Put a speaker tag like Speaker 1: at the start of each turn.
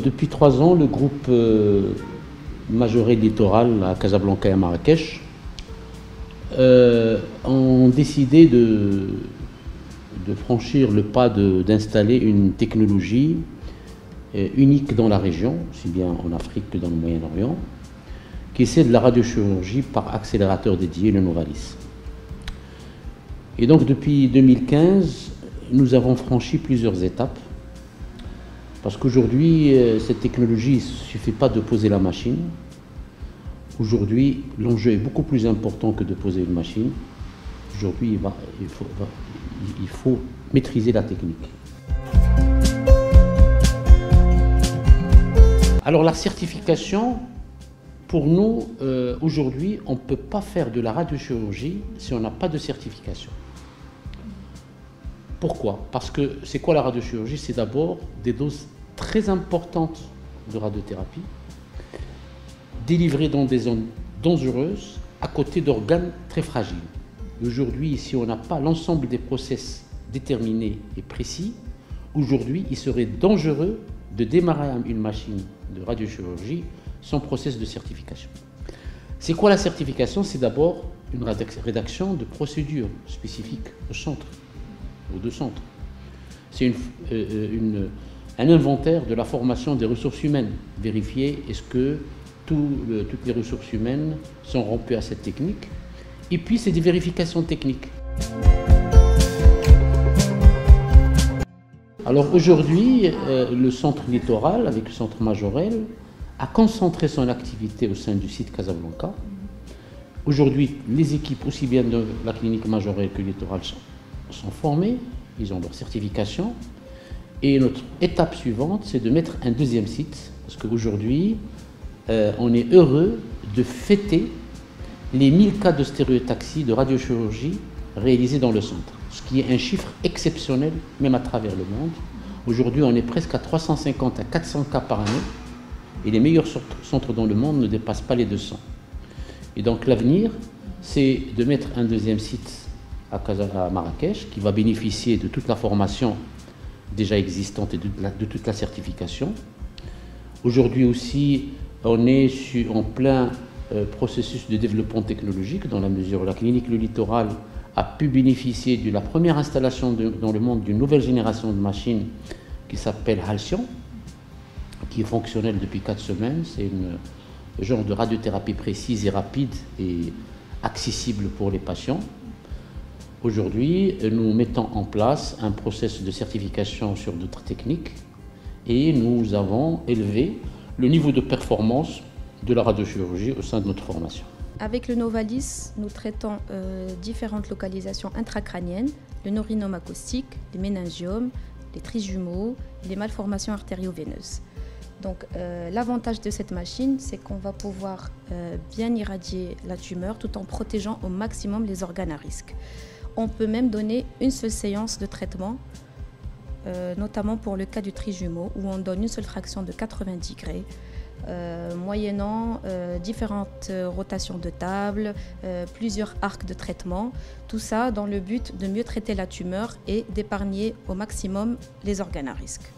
Speaker 1: depuis 3 ans, le groupe Majorel Littoral à Casablanca et à Marrakech ont décidé de franchir le pas d'installer une technologie unique dans la région, aussi bien en Afrique que dans le Moyen-Orient, qui est celle de la radiochirurgie par accélérateur dédié, le Novalis. Et donc depuis 2015, nous avons franchi plusieurs étapes, parce qu'aujourd'hui, cette technologie, il ne suffit pas de poser la machine. Aujourd'hui, l'enjeu est beaucoup plus important que de poser une machine. Aujourd'hui, il faut maîtriser la technique. Alors la certification, pour nous, aujourd'hui, on ne peut pas faire de la radiochirurgie si on n'a pas de certification. Pourquoi? Parce que c'est quoi la radiochirurgie? C'est d'abord des doses très importantes de radiothérapie, délivrées dans des zones dangereuses, à côté d'organes très fragiles. Aujourd'hui, si on n'a pas l'ensemble des process déterminés et précis, aujourd'hui, il serait dangereux de démarrer une machine de radiochirurgie sans process de certification. C'est quoi la certification? C'est d'abord une rédaction de procédures spécifiques au centre, aux 2 centres. C'est un inventaire de la formation des ressources humaines. Vérifier est-ce que toutes les ressources humaines sont rompues à cette technique. Et puis c'est des vérifications techniques. Alors aujourd'hui, le centre littoral, avec le centre Majorel, a concentré son activité au sein du site Casablanca. Aujourd'hui, les équipes, aussi bien de la clinique Majorel que littoral, sont formées, ils ont leur certification. Et notre étape suivante, c'est de mettre un 2e site, parce qu'aujourd'hui, on est heureux de fêter les 1000 cas de stéréotaxie de radiochirurgie réalisés dans le centre, ce qui est un chiffre exceptionnel, même à travers le monde. Aujourd'hui, on est presque à 350 à 400 cas par année, et les meilleurs centres dans le monde ne dépassent pas les 200. Et donc l'avenir, c'est de mettre un 2e site à Marrakech, qui va bénéficier de toute la formation déjà existante et de toute la certification. Aujourd'hui aussi, on est en plein processus de développement technologique, dans la mesure où la clinique Le Littoral a pu bénéficier de la première installation dans le monde d'une nouvelle génération de machines qui s'appelle Halcyon, qui est fonctionnelle depuis 4 semaines. C'est un genre de radiothérapie précise et rapide et accessible pour les patients. Aujourd'hui, nous mettons en place un processus de certification sur d'autres techniques et nous avons élevé le niveau de performance de la radiochirurgie au sein de notre formation.
Speaker 2: Avec le Novalis, nous traitons différentes localisations intracrâniennes, le neurinome acoustique, les méningiomes, les trijumeaux, les malformations artério-veineuses. Donc l'avantage de cette machine, c'est qu'on va pouvoir bien irradier la tumeur tout en protégeant au maximum les organes à risque. On peut même donner une seule séance de traitement, notamment pour le cas du trijumeau, où on donne une seule fraction de 80 degrés, moyennant différentes rotations de table, plusieurs arcs de traitement, tout ça dans le but de mieux traiter la tumeur et d'épargner au maximum les organes à risque.